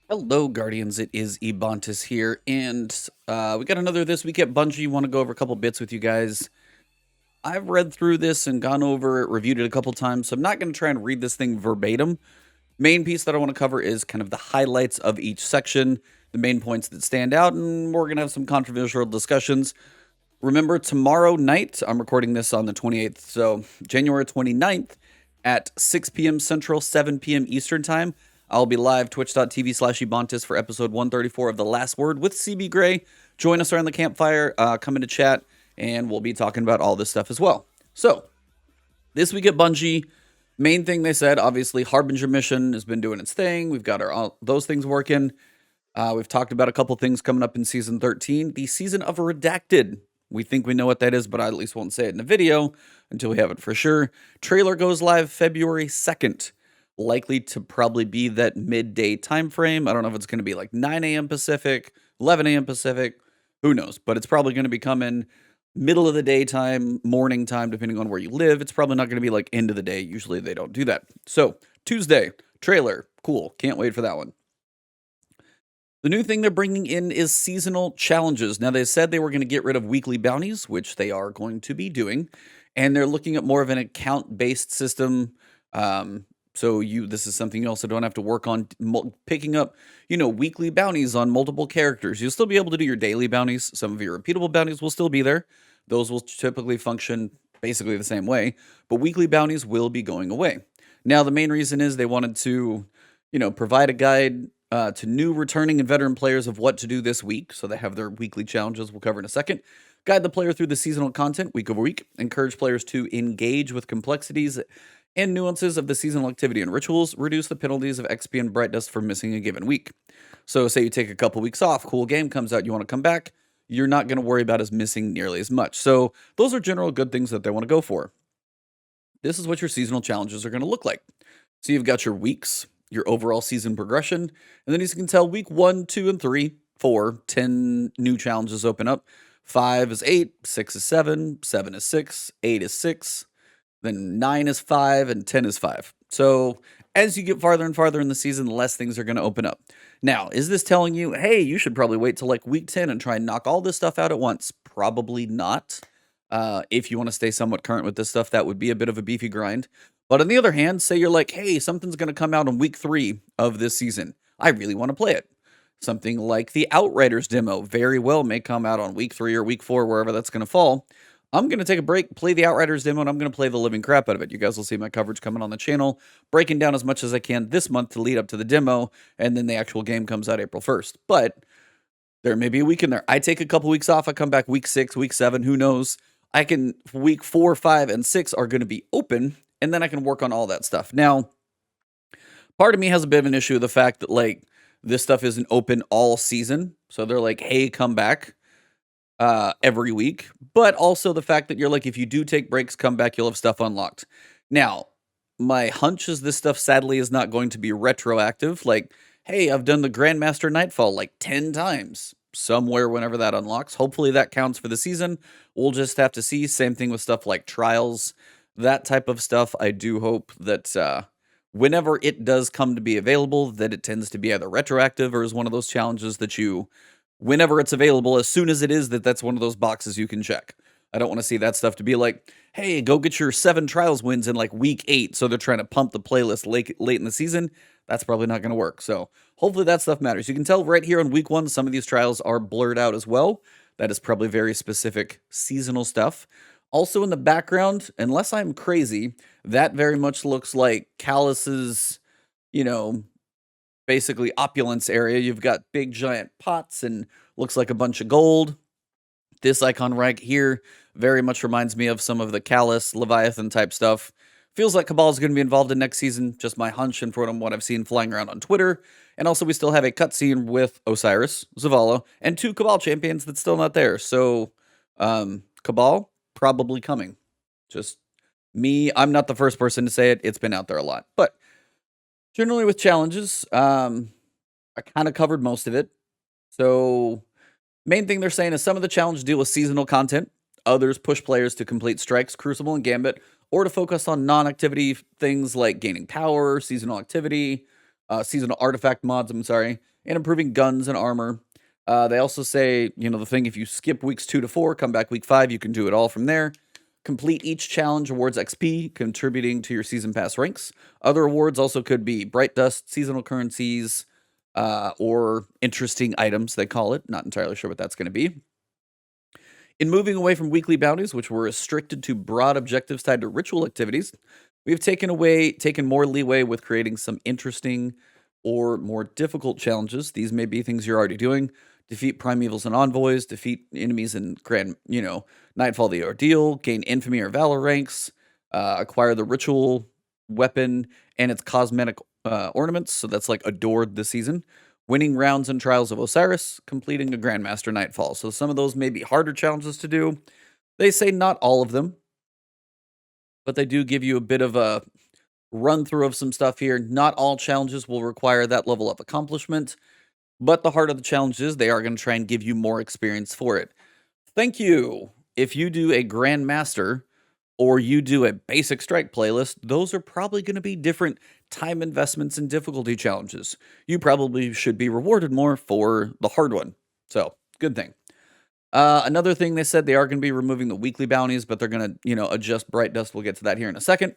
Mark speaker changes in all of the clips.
Speaker 1: Hello, Guardians. It is Ebontis here, and we got another This Week at Bungie. Want to go over a couple bits with you guys. I've read through this and gone over it, reviewed it a couple times, so I'm not going to try and read this thing verbatim. Main piece that I want to cover is kind of the highlights of each section, the main points that stand out, and we're going to have some controversial discussions. Remember, tomorrow night, I'm recording this on the 28th, so January 29th at 6 p.m. Central, 7 p.m. Eastern Time, I'll be live, twitch.tv/Ebontis for episode 134 of The Last Word with CB Gray. Join us around the campfire, come into chat, and we'll be talking about all this stuff as well. So, this week at Bungie, main thing they said, obviously, Harbinger mission has been doing its thing. We've got those things working. We've talked about a couple things coming up in Season 13. The Season of Redacted. We think we know what that is, but I at least won't say it in a video until we have it for sure. Trailer goes live February 2nd. Likely to probably be that midday time frame. I don't know if it's going to be like 9 a.m. Pacific, 11 a.m. Pacific. Who knows? But it's probably going to be coming middle of the daytime, morning time, depending on where you live. It's probably not going to be like end of the day. Usually they don't do that. So, Tuesday, trailer. Cool. Can't wait for that one. The new thing they're bringing in is seasonal challenges. Now, they said they were going to get rid of weekly bounties, which they are going to be doing. And they're looking at more of an account-based system. So this is something you also don't have to work on picking up, weekly bounties on multiple characters. You'll still be able to do your daily bounties. Some of your repeatable bounties will still be there. Those will typically function basically the same way, but weekly bounties will be going away. Now, the main reason is they wanted to, provide a guide to new returning and veteran players of what to do this week. So they have their weekly challenges we'll cover in a second. Guide the player through the seasonal content week over week. Encourage players to engage with complexities and nuances of the seasonal activity and rituals. Reduce the penalties of XP and bright dust for missing a given week. So say you take a couple weeks off, cool game comes out, you want to come back, you're not going to worry about as missing nearly as much. So those are general good things that they want to go for. This is what your seasonal challenges are going to look like. So you've got your weeks, your overall season progression, and then as you can tell, week 1, 2, and 3, 4, 10 new challenges open up. 5 is 8, 6 is 7, 7 is 6, 8 is 6, then 9 is 5, and 10 is 5. So as you get farther and farther in the season, less things are going to open up. Now, is this telling you, hey, you should probably wait till like week 10 and try and knock all this stuff out at once? Probably not. If you want to stay somewhat current with this stuff, that would be a bit of a beefy grind. But on the other hand, say you're like, hey, something's going to come out on week 3 of this season. I really want to play it. Something like the Outriders demo very well may come out on week 3 or week 4, wherever that's going to fall. I'm going to take a break, play the Outriders demo, and I'm going to play the living crap out of it. You guys will see my coverage coming on the channel, breaking down as much as I can this month to lead up to the demo, and then the actual game comes out April 1st. But there may be a week in there. I take a couple weeks off. I come back week 6, week 7, who knows? Week 4, 5, and 6 are going to be open, and then I can work on all that stuff. Now, part of me has a bit of an issue with the fact that, like, this stuff isn't open all season. So they're like, hey, come back every week. But also the fact that you're like, if you do take breaks, come back, you'll have stuff unlocked. Now, my hunch is this stuff sadly is not going to be retroactive. Like, hey, I've done the Grandmaster Nightfall like 10 times somewhere whenever that unlocks. Hopefully that counts for the season. We'll just have to see. Same thing with stuff like trials, that type of stuff. I do hope that whenever it does come to be available, that it tends to be either retroactive or is one of those challenges that whenever it's available, as soon as it is, that's one of those boxes you can check. I don't want to see that stuff to be like, hey, go get your 7 trials wins in like week 8. So they're trying to pump the playlist late in the season. That's probably not going to work. So hopefully that stuff matters. You can tell right here on week 1, some of these trials are blurred out as well. That is probably very specific seasonal stuff. Also in the background, unless I'm crazy, that very much looks like Callus's, basically opulence area. You've got big giant pots and looks like a bunch of gold. This icon right here very much reminds me of some of the Callus, Leviathan type stuff. Feels like Cabal is going to be involved in next season, just my hunch and from what I've seen flying around on Twitter. And also we still have a cutscene with Osiris, Zavala, and 2 Cabal champions that's still not there. So Cabal probably coming. Just me, I'm not the first person to say it. It's been out there a lot. But generally with challenges, I kind of covered most of it. So main thing they're saying is some of the challenges deal with seasonal content. Others push players to complete strikes, Crucible, and Gambit, or to focus on non-activity things like gaining power, seasonal activity, seasonal artifact mods, and improving guns and armor. They also say, the thing, if you skip weeks 2 to 4, come back week 5, you can do it all from there. Complete each challenge awards XP, contributing to your season pass ranks. Other awards also could be Bright Dust, seasonal currencies, or interesting items, they call it. Not entirely sure what that's going to be. In moving away from weekly bounties, which were restricted to broad objectives tied to ritual activities, we've taken more leeway with creating some interesting or more difficult challenges. These may be things you're already doing. Defeat primevals and envoys, defeat enemies in Nightfall the Ordeal, gain infamy or valor ranks, acquire the ritual weapon and its cosmetic ornaments. So that's like adored this season. Winning rounds and Trials of Osiris, completing a Grandmaster Nightfall. So some of those may be harder challenges to do. They say not all of them, but they do give you a bit of a run through of some stuff here. Not all challenges will require that level of accomplishment, but the heart of the challenge is they are going to try and give you more experience for it. Thank you. If you do a Grandmaster or you do a basic strike playlist, those are probably going to be different time investments and difficulty challenges. You probably should be rewarded more for the hard one. So, good thing. Another thing they said, they are going to be removing the weekly bounties, but they're going to, adjust Bright Dust. We'll get to that here in a second.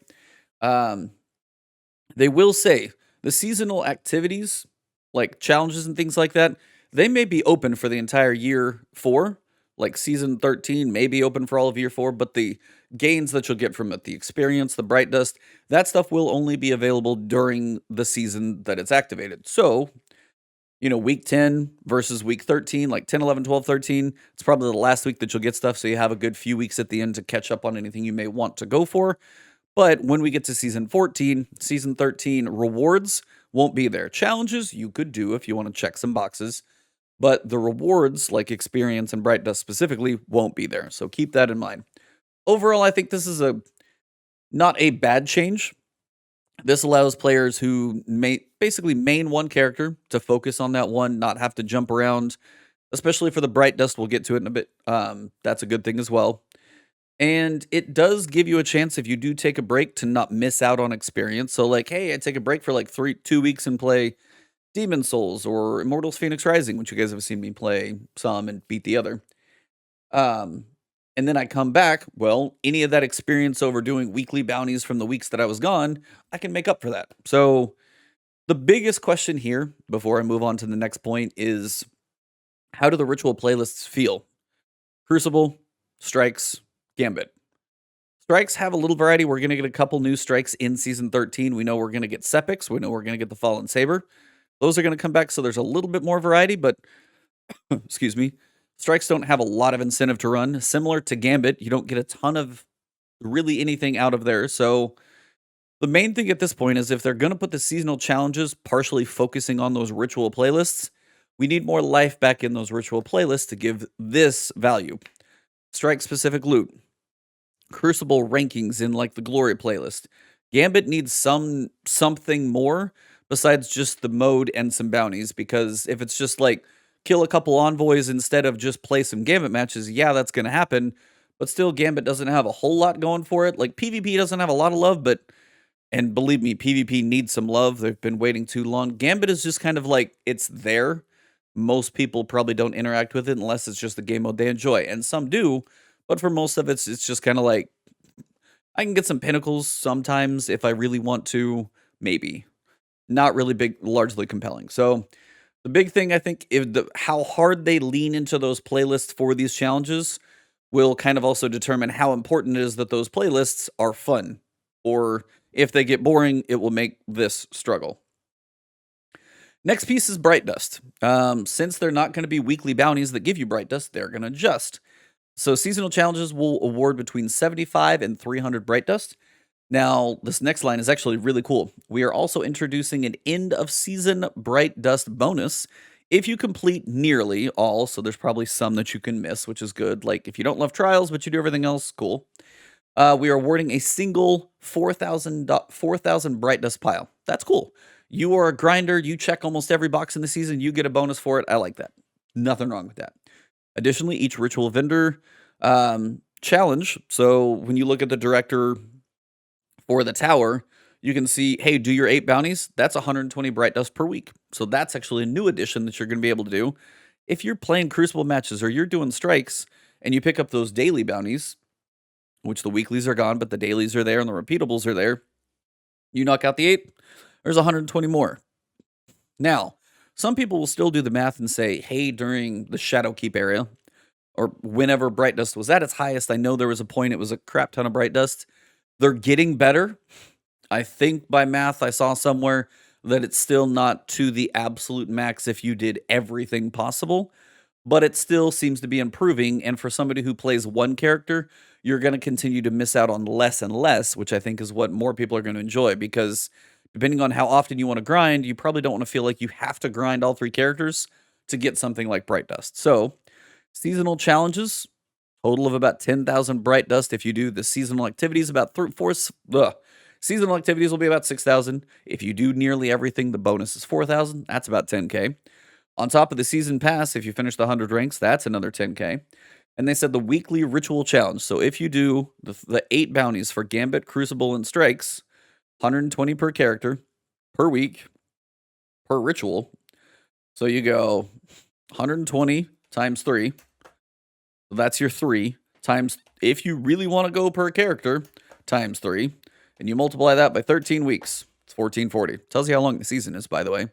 Speaker 1: They will say the seasonal activities, like challenges and things like that, they may be open for the entire year 4. Like season 13 may be open for all of year 4, but the gains that you'll get from it, the experience, the Bright Dust, that stuff will only be available during the season that it's activated. So, week 10 versus week 13, like 10, 11, 12, 13, it's probably the last week that you'll get stuff, so you have a good few weeks at the end to catch up on anything you may want to go for. But when we get to season 14, season 13, rewards won't be there. Challenges you could do if you want to check some boxes, but the rewards, like experience and Bright Dust specifically, won't be there. So keep that in mind. Overall, I think this is not a bad change. This allows players who basically main one character to focus on that one, not have to jump around, especially for the Bright Dust. We'll get to it in a bit. That's a good thing as well. And it does give you a chance, if you do take a break, to not miss out on experience. So like, hey, I take a break for like 2 weeks and play Demon Souls or Immortals Phoenix Rising, which you guys have seen me play some and beat the other. And then I come back, well, any of that experience over doing weekly bounties from the weeks that I was gone, I can make up for that. So the biggest question here, before I move on to the next point, is how do the ritual playlists feel? Crucible, Strikes, Gambit. Strikes have a little variety. We're going to get a couple new strikes in Season 13. We know we're going to get Sepiks. We know we're going to get the Fallen Saber. Those are going to come back, so there's a little bit more variety, but, excuse me, strikes don't have a lot of incentive to run. Similar to Gambit, you don't get a ton of really anything out of there. So the main thing at this point is if they're going to put the seasonal challenges partially focusing on those ritual playlists, we need more life back in those ritual playlists to give this value. Strike-specific loot. Crucible rankings in like the Glory playlist. Gambit needs something more besides just the mode and some bounties, because if it's just like kill a couple envoys instead of just play some Gambit matches, yeah, that's going to happen, but still Gambit doesn't have a whole lot going for it. Like PvP doesn't have a lot of love, and believe me, PvP needs some love. They've been waiting too long. Gambit is just kind of like, it's there. Most people probably don't interact with it unless it's just the game mode they enjoy, and some do, but for most of it's just kind of like, I can get some pinnacles sometimes if I really want to, maybe. Not really big, largely compelling. So the big thing, I think, is how hard they lean into those playlists for these challenges will kind of also determine how important it is that those playlists are fun. Or if they get boring, it will make this struggle. Next piece is Bright Dust. Since they're not going to be weekly bounties that give you Bright Dust, they're going to adjust. So seasonal challenges will award between 75 and 300 Bright Dust. Now, this next line is actually really cool. We are also introducing an end-of-season Bright Dust bonus if you complete nearly all, so there's probably some that you can miss, which is good. Like, if you don't love Trials, but you do everything else, cool. We are awarding a single 4,000 Bright Dust pile. That's cool. You are a grinder. You check almost every box in the season. You get a bonus for it. I like that. Nothing wrong with that. Additionally, each ritual vendor challenge, so when you look at the director for the tower, you can see, hey, do your 8 bounties. That's 120 bright dust per week. So that's actually a new addition that you're going to be able to do. If you're playing Crucible matches or you're doing strikes and you pick up those daily bounties, which the weeklies are gone, but the dailies are there and the repeatables are there, you knock out the 8, there's 120 more. Now, some people will still do the math and say, hey, during the Shadowkeep area, or whenever bright dust was at its highest, I know there was a point it was a crap ton of bright dust. They're getting better. I think by math I saw somewhere that it's still not to the absolute max if you did everything possible, but it still seems to be improving. And for somebody who plays one character, you're going to continue to miss out on less and less, which I think is what more people are going to enjoy, because depending on how often you want to grind, you probably don't want to feel like you have to grind all 3 characters to get something like Bright Dust. So, seasonal challenges, total of about 10,000 Bright Dust. If you do the seasonal activities, seasonal activities will be about 6,000. If you do nearly everything, the bonus is 4,000. That's about 10K. On top of the season pass, if you finish the 100 ranks, that's another 10K. And they said the weekly ritual challenge. So if you do the 8 bounties for Gambit, Crucible, and Strikes, 120 per character, per week, per ritual. So you go 120 times 3. So that's your 3 times, if you really want to go per character, times 3. And you multiply that by 13 weeks. It's 1440. Tells you how long the season is, by the way.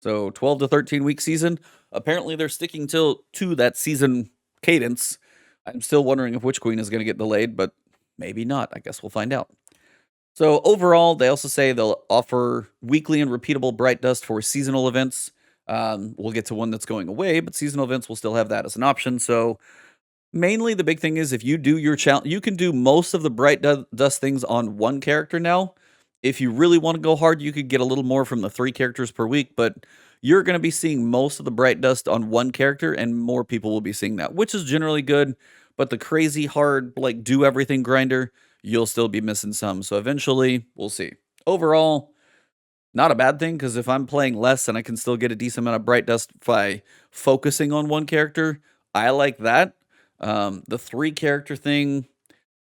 Speaker 1: So 12 to 13 week season. Apparently they're sticking to that season cadence. I'm still wondering if Witch Queen is going to get delayed, but maybe not. I guess we'll find out. So overall, they also say they'll offer weekly and repeatable Bright Dust for seasonal events. We'll get to one that's going away, but seasonal events will still have that as an option. So mainly the big thing is if you do your challenge, you can do most of the Bright Dust things on one character now. If you really want to go hard, you could get a little more from the 3 characters per week, but you're going to be seeing most of the Bright Dust on one character, and more people will be seeing that, which is generally good. But the crazy hard, like, do everything grinder, you'll still be missing some. So eventually, we'll see. Overall, not a bad thing, because if I'm playing less and I can still get a decent amount of Bright Dust by focusing on one character, I like that. The 3 character thing,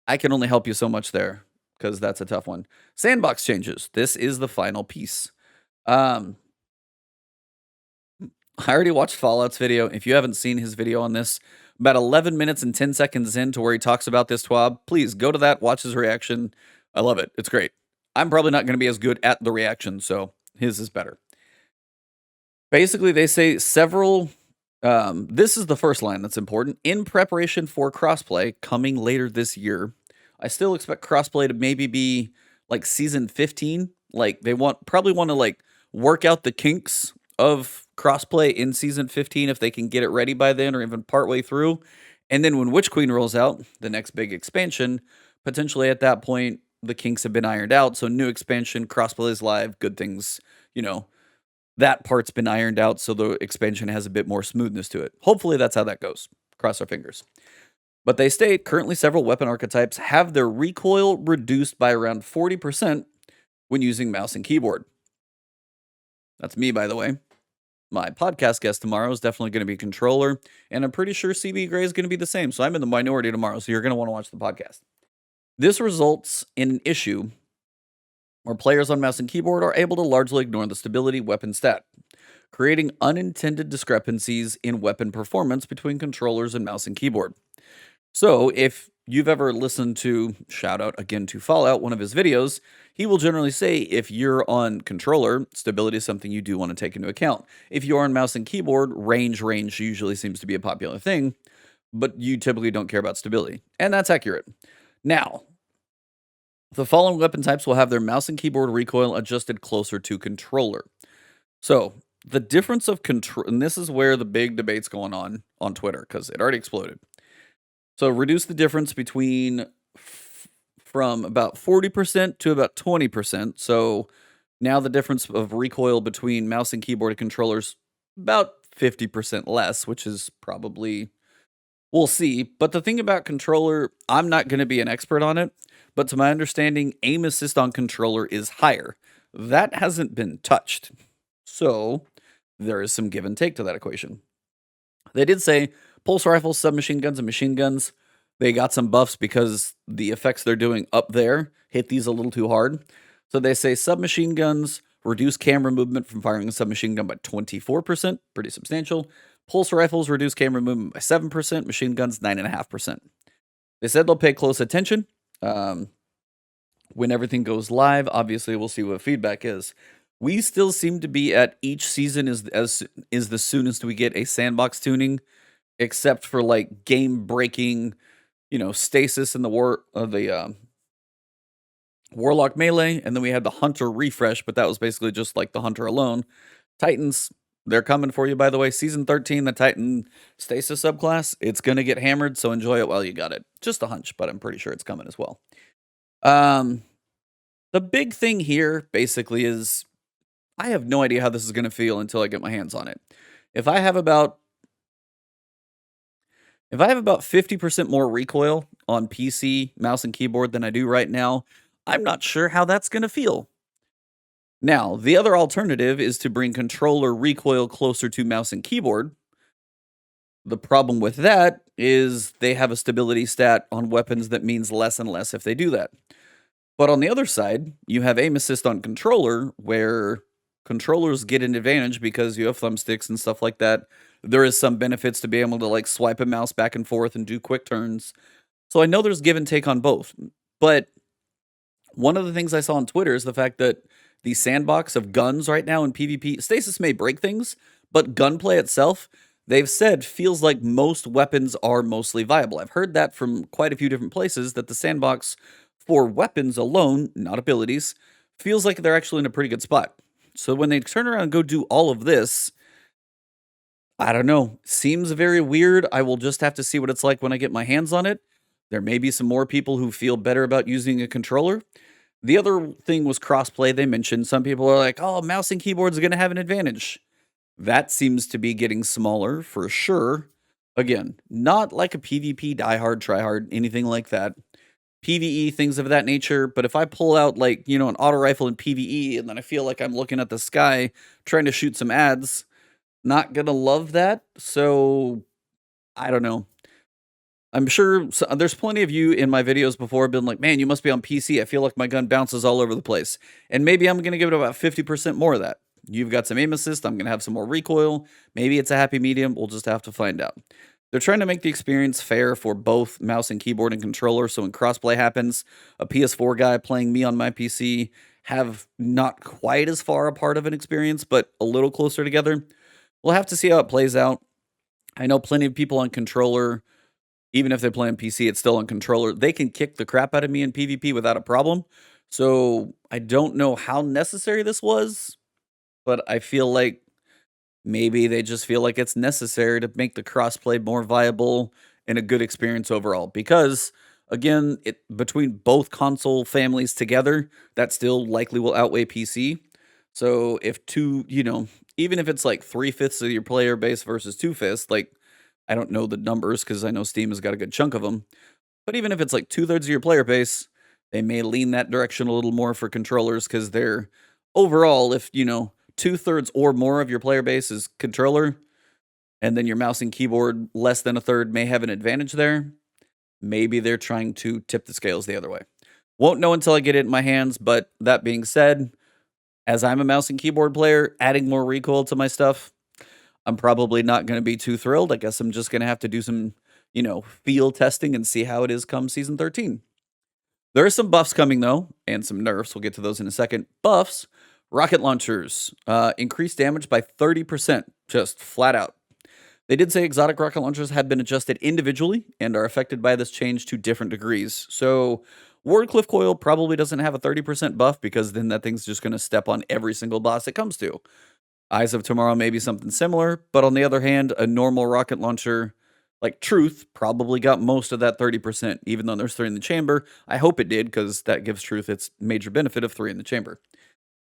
Speaker 1: I can only help you so much there, because that's a tough one. Sandbox Changes. This is the final piece. I already watched Fallout's video. If you haven't seen his video on this, about 11 minutes and 10 seconds into where he talks about this TWAB, please go to that, watch his reaction. I love it. It's great. I'm probably not going to be as good at the reaction, so his is better. Basically, they say several... this is the first line that's important. In preparation for crossplay coming later this year, I still expect crossplay to maybe be like season 15. Like they probably want to like work out the kinks of crossplay in season 15 if they can get it ready by then, or even partway through. And then when Witch Queen rolls out, the next big expansion, potentially at that point, the kinks have been ironed out. So new expansion, crossplay is live, good things, that part's been ironed out. So the expansion has a bit more smoothness to it. Hopefully that's how that goes. Cross our fingers. But they state currently several weapon archetypes have their recoil reduced by around 40% when using mouse and keyboard. That's me, by the way. My podcast guest tomorrow is definitely going to be controller, and I'm pretty sure CB Gray is going to be the same. So I'm in the minority tomorrow, so you're going to want to watch the podcast. This results in an issue where players on mouse and keyboard are able to largely ignore the stability weapon stat, creating unintended discrepancies in weapon performance between controllers and mouse and keyboard. So if you've ever listened to, shout out again to Fallout, one of his videos, he will generally say if you're on controller, stability is something you do want to take into account. If you're on mouse and keyboard, range usually seems to be a popular thing, but you typically don't care about stability. And that's accurate. Now, the following weapon types will have their mouse and keyboard recoil adjusted closer to controller. So the difference of control, and this is where the big debate's going on Twitter, because it already exploded. So reduce the difference between from about 40% to about 20%. So now the difference of recoil between mouse and keyboard and controllers about 50% less, which is probably, we'll see. But the thing about controller, I'm not going to be an expert on it, but to my understanding, aim assist on controller is higher. That hasn't been touched. So there is some give and take to that equation. They did say pulse rifles, submachine guns, and machine guns, they got some buffs because the effects they're doing up there hit these a little too hard. So they say submachine guns reduce camera movement from firing a submachine gun by 24%, pretty substantial. Pulse rifles reduce camera movement by 7%, machine guns 9.5%. They said they'll pay close attention when everything goes live. Obviously, we'll see what feedback is. We still seem to be at each season is the soonest we get a sandbox tuning, except for like game breaking, Stasis and the Warlock melee, and then we had the Hunter refresh, but that was basically just like the Hunter alone. Titans, they're coming for you, by the way. Season 13, the Titan Stasis subclass, it's going to get hammered, so enjoy it while you got it. Just a hunch, but I'm pretty sure it's coming as well. The big thing here, basically, is I have no idea how this is going to feel until I get my hands on it. If I have about 50% more recoil on PC, mouse and keyboard than I do right now, I'm not sure how that's going to feel. Now, the other alternative is to bring controller recoil closer to mouse and keyboard. The problem with that is they have a stability stat on weapons that means less and less if they do that. But on the other side, you have aim assist on controller, where controllers get an advantage because you have thumbsticks and stuff like that. There is some benefits to be able to like swipe a mouse back and forth and do quick turns. So I know there's give and take on both. But one of the things I saw on Twitter is the fact that the sandbox of guns right now in PvP, Stasis may break things, but gunplay itself, they've said, feels like most weapons are mostly viable. I've heard that from quite a few different places, that the sandbox for weapons alone, not abilities, feels like they're actually in a pretty good spot. So when they turn around and go do all of this, I don't know. Seems very weird. I will just have to see what it's like when I get my hands on it. There may be some more people who feel better about using a controller. The other thing was crossplay. They mentioned some people are like, oh, mouse and keyboards are going to have an advantage. That seems to be getting smaller for sure. Again, not like a PvP, diehard, tryhard, anything like that. PvE, things of that nature. But if I pull out like, an auto rifle in PvE and then I feel like I'm looking at the sky trying to shoot some ads, not going to love that. So I don't know. I'm sure there's plenty of you in my videos before been like, man, you must be on PC. I feel like my gun bounces all over the place. And maybe I'm going to give it about 50% more of that. You've got some aim assist. I'm going to have some more recoil. Maybe it's a happy medium. We'll just have to find out. They're trying to make the experience fair for both mouse and keyboard and controller. So when crossplay happens, a PS4 guy playing me on my PC have not quite as far apart of an experience, but a little closer together. We'll have to see how it plays out. I know plenty of people on controller, even if they play on PC, it's still on controller. They can kick the crap out of me in PvP without a problem. So I don't know how necessary this was, but I feel like maybe they just feel like it's necessary to make the crossplay more viable and a good experience overall. Because, again, between both console families together, that still likely will outweigh PC. So if even if it's like 3/5 of your player base versus 2/5, like, I don't know the numbers because I know Steam has got a good chunk of them. But even if it's like 2/3 of your player base, they may lean that direction a little more for controllers because they're overall, if 2/3 or more of your player base is controller, and then your mouse and keyboard less than a third may have an advantage there. Maybe they're trying to tip the scales the other way. Won't know until I get it in my hands, but that being said, as I'm a mouse and keyboard player, adding more recoil to my stuff, I'm probably not going to be too thrilled. I guess I'm just going to have to do some, field testing and see how it is come Season 13. There are some buffs coming, though, and some nerfs. We'll get to those in a second. Buffs, rocket launchers, increased damage by 30%, just flat out. They did say exotic rocket launchers had been adjusted individually and are affected by this change to different degrees. So Wardcliff Coil probably doesn't have a 30% buff because then that thing's just going to step on every single boss it comes to. Eyes of Tomorrow may be something similar, but on the other hand, a normal rocket launcher like Truth probably got most of that 30%, even though there's 3 in the chamber. I hope it did, because that gives Truth its major benefit of 3 in the chamber.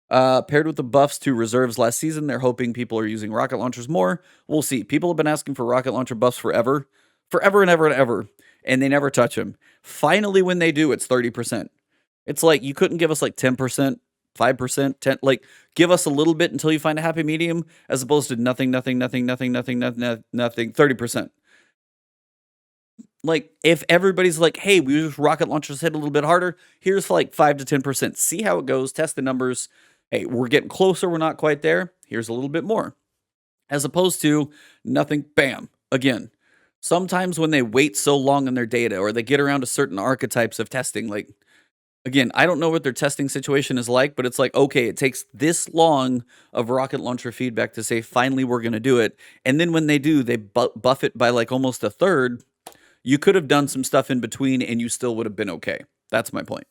Speaker 1: Paired with the buffs to reserves last season, they're hoping people are using rocket launchers more. We'll see. People have been asking for rocket launcher buffs forever and ever and ever, and they never touch them. Finally, when they do, it's 30%. It's like, you couldn't give us like 10%, 5%, 10, like, give us a little bit until you find a happy medium, as opposed to nothing, 30%. Like, if everybody's like, hey, we use rocket launchers hit a little bit harder, here's like 5 to 10%. See how it goes, test the numbers. Hey, we're getting closer, we're not quite there. Here's a little bit more. As opposed to nothing, bam, again. Sometimes when they wait so long in their data or they get around to certain archetypes of testing, like, again, I don't know what their testing situation is like, but it's like, okay, it takes this long of rocket launcher feedback to say, finally, we're going to do it. And then when they do, they buff it by like almost a third. You could have done some stuff in between and you still would have been okay. That's my point.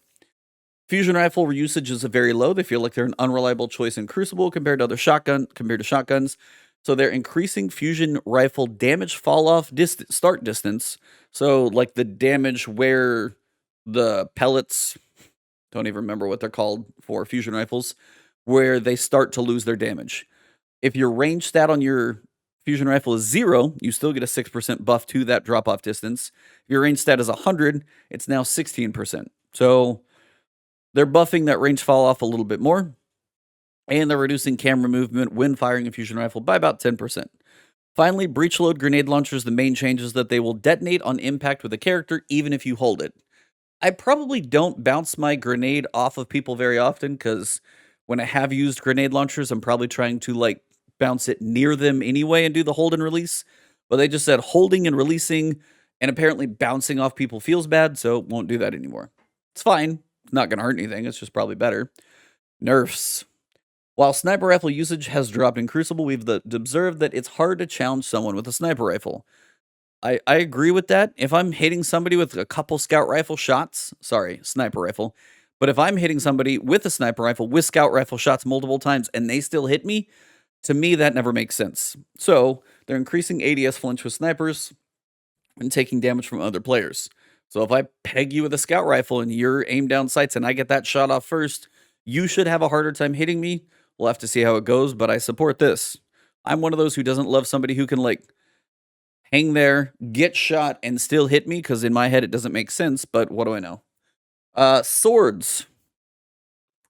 Speaker 1: Fusion rifle usage is very low. They feel like they're an unreliable choice in Crucible compared to shotguns. So they're increasing fusion rifle damage fall off start distance. So like the damage where the pellets, don't even remember what they're called for fusion rifles, where they start to lose their damage. If your range stat on your fusion rifle is 0, you still get a 6% buff to that drop-off distance. If your range stat is 100, it's now 16%. So they're buffing that range fall off a little bit more, and they're reducing camera movement when firing a fusion rifle by about 10%. Finally, breach load grenade launchers, the main change is that they will detonate on impact with a character even if you hold it. I probably don't bounce my grenade off of people very often because when I have used grenade launchers, I'm probably trying to like bounce it near them anyway and do the hold and release. But they just said holding and releasing and apparently bouncing off people feels bad, so won't do that anymore. It's fine. It's not going to hurt anything. It's just probably better. Nerfs. While sniper rifle usage has dropped in Crucible, we've observed that it's hard to challenge someone with a sniper rifle. I agree with that. If I'm hitting somebody with a couple scout rifle shots, sniper rifle, but if I'm hitting somebody with a sniper rifle with scout rifle shots multiple times and they still hit me, to me that never makes sense. So they're increasing ADS flinch with snipers and taking damage from other players. So if I peg you with a scout rifle and you're aimed down sights and I get that shot off first, you should have a harder time hitting me. We'll have to see how it goes, but I support this. I'm one of those who doesn't love somebody who can like hang there, get shot, and still hit me, because in my head it doesn't make sense, but what do I know? Swords.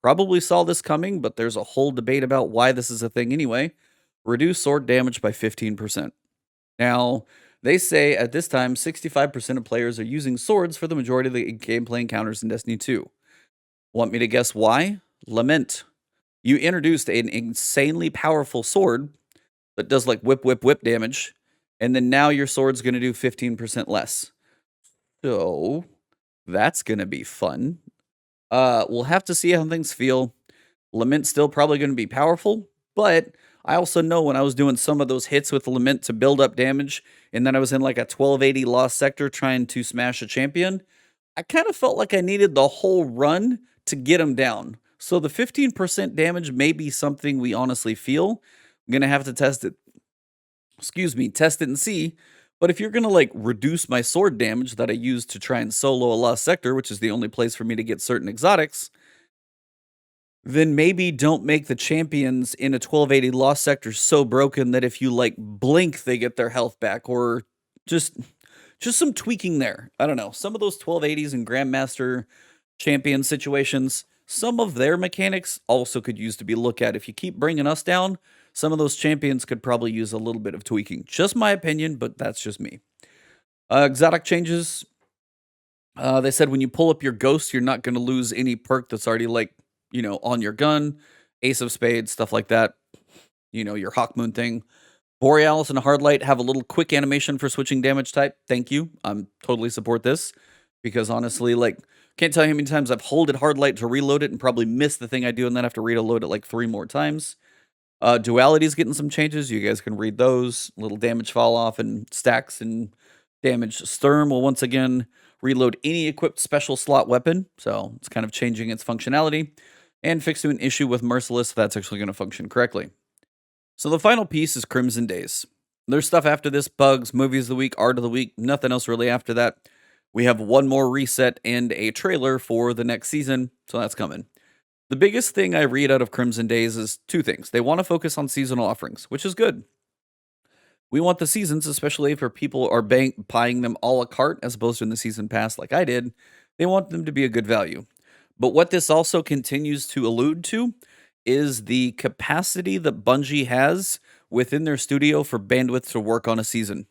Speaker 1: Probably saw this coming, but there's a whole debate about why this is a thing anyway. Reduce sword damage by 15%. Now, they say at this time, 65% of players are using swords for the majority of the gameplay encounters in Destiny 2. Want me to guess why? Lament. You introduced an insanely powerful sword that does like whip, whip, whip damage, and then now your sword's going to do 15% less. So that's going to be fun. We'll have to see how things feel. Lament's still probably going to be powerful, but I also know when I was doing some of those hits with Lament to build up damage, and then I was in like a 1280 lost sector trying to smash a champion, I kind of felt like I needed the whole run to get him down. So the 15% damage may be something we honestly feel. I'm going to have to test it. Test it and see. But if you're going to like reduce my sword damage that I use to try and solo a lost sector, which is the only place for me to get certain exotics, then maybe don't make the champions in a 1280 lost sector so broken that if you like blink, they get their health back, or just some tweaking there. I don't know. Some of those 1280s and Grandmaster champion situations, some of their mechanics also could use to be looked at. If you keep bringing us down, some of those champions could probably use a little bit of tweaking. Just my opinion, but that's just me. Exotic changes. They said when you pull up your ghost, you're not going to lose any perk that's already like, on your gun. Ace of Spades, stuff like that. Your Hawkmoon thing. Borealis and Hardlight have a little quick animation for switching damage type. Thank you. I'm totally support this. Because honestly, like, can't tell you how many times I've holded Hardlight to reload it and probably missed the thing I do and then have to reload it like 3 more times. Duality's getting some changes. You guys can read those. Little damage fall off and stacks and damage. Sturm will once again reload any equipped special slot weapon. So it's kind of changing its functionality. And fixing an issue with Merciless if that's actually going to function correctly. So the final piece is Crimson Days. There's stuff after this. Bugs, movies of the week, art of the week. Nothing else really after that. We have one more reset and a trailer for the next season. So that's coming. The biggest thing I read out of Crimson Days is 2 things. They want to focus on seasonal offerings, which is good. We want the seasons, especially if people are buying them a la carte as opposed to in the season pass like I did. They want them to be a good value. But what this also continues to allude to is the capacity that Bungie has within their studio for bandwidth to work on a season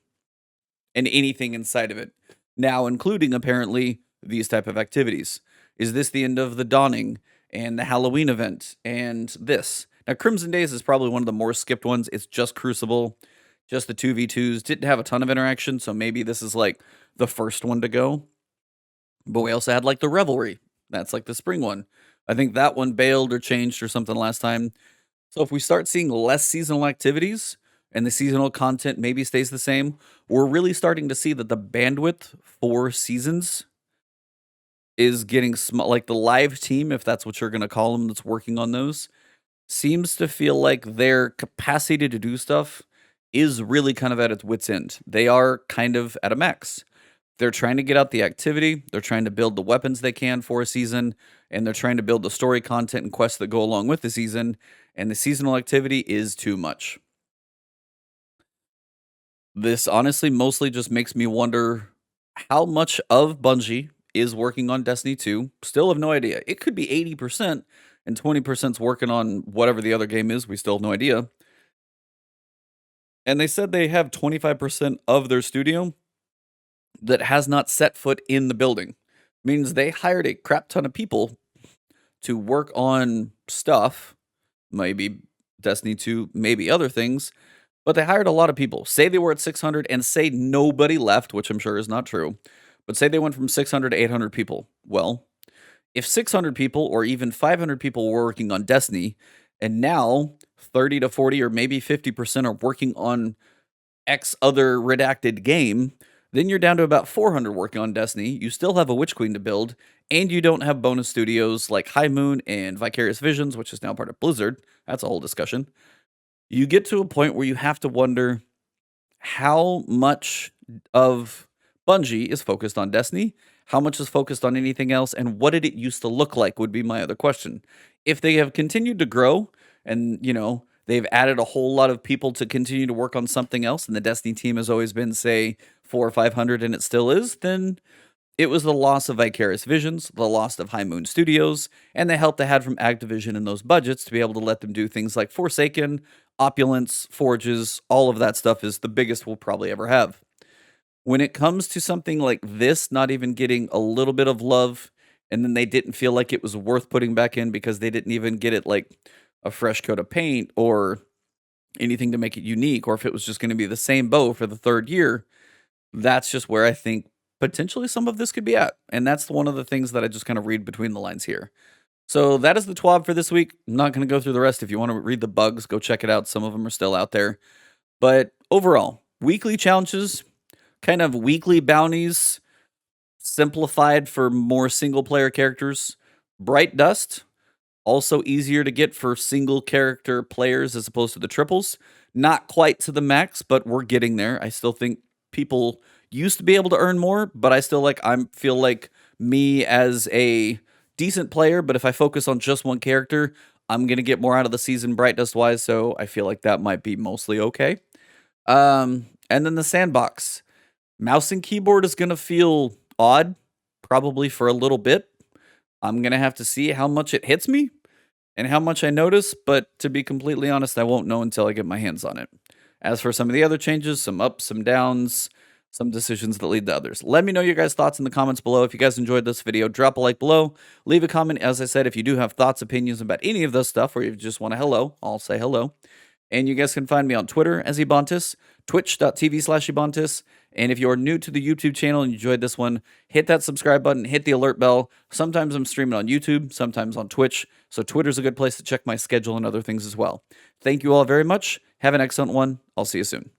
Speaker 1: and anything inside of it. now including apparently these type of activities. Is this the end of the Dawning and the Halloween event and this? Now, Crimson Days is probably one of the more skipped ones. It's just Crucible, just the 2v2s. Didn't have a ton of interaction, so maybe this is like the first one to go. But we also had like the Revelry. That's like the spring one. I think that one bailed or changed or something last time. So if we start seeing less seasonal activities and the seasonal content maybe stays the same, we're really starting to see that the bandwidth for seasons is getting small. Like the live team, if that's what you're going to call them, that's working on those, seems to feel like their capacity to do stuff is really kind of at its wit's end. They are kind of at a max. They're trying to get out the activity, they're trying to build the weapons they can for a season, and they're trying to build the story content and quests that go along with the season, and the seasonal activity is too much. This honestly mostly just makes me wonder how much of Bungie is working on Destiny 2. Still have no idea. It could be 80% and 20% is working on whatever the other game is. We still have no idea. And they said they have 25% of their studio that has not set foot in the building. Means they hired a crap ton of people to work on stuff, maybe Destiny 2, maybe other things, but they hired a lot of people. Say they were at 600 and say nobody left, which I'm sure is not true, but say they went from 600 to 800 people. Well, if 600 people or even 500 people were working on Destiny, and now 30 to 40 or maybe 50% are working on X other redacted game, then you're down to about 400 working on Destiny. You still have a Witch Queen to build, and you don't have bonus studios like High Moon and Vicarious Visions, which is now part of Blizzard. That's a whole discussion. You get to a point where you have to wonder how much of Bungie is focused on Destiny, how much is focused on anything else, and what did it used to look like would be my other question. If they have continued to grow and, they've added a whole lot of people to continue to work on something else, and the Destiny team has always been, say, 400 or 500, and it still is, then it was the loss of Vicarious Visions, the loss of High Moon Studios, and the help they had from Activision in those budgets to be able to let them do things like Forsaken, Opulence, Forges, all of that stuff is the biggest we'll probably ever have. When it comes to something like this, not even getting a little bit of love, and then they didn't feel like it was worth putting back in because they didn't even get it like a fresh coat of paint or anything to make it unique, or if it was just going to be the same bow for the third year, that's just where I think potentially some of this could be at. And that's one of the things that I just kind of read between the lines here. So that is the TWAB for this week. I'm not going to go through the rest. If you want to read the bugs, go check it out. Some of them are still out there. But overall, weekly challenges, kind of weekly bounties, simplified for more single-player characters. Bright Dust, also easier to get for single-character players as opposed to the triples. Not quite to the max, but we're getting there. I still think people used to be able to earn more, but I still feel like me as a decent player, but if I focus on just one character, I'm going to get more out of the season Bright Dust wise, so I feel like that might be mostly okay. And then the Sandbox. Mouse and keyboard is going to feel odd, probably for a little bit. I'm going to have to see how much it hits me and how much I notice, but to be completely honest, I won't know until I get my hands on it. As for some of the other changes, some ups, some downs, some decisions that lead to others. Let me know your guys' thoughts in the comments below. If you guys enjoyed this video, drop a like below. Leave a comment. As I said, if you do have thoughts, opinions about any of this stuff, or you just want a hello, I'll say hello. And you guys can find me on Twitter as Ebontis, twitch.tv/Ebontis. And if you're new to the YouTube channel and you enjoyed this one, hit that subscribe button, hit the alert bell. Sometimes I'm streaming on YouTube, sometimes on Twitch. So Twitter's a good place to check my schedule and other things as well. Thank you all very much. Have an excellent one. I'll see you soon.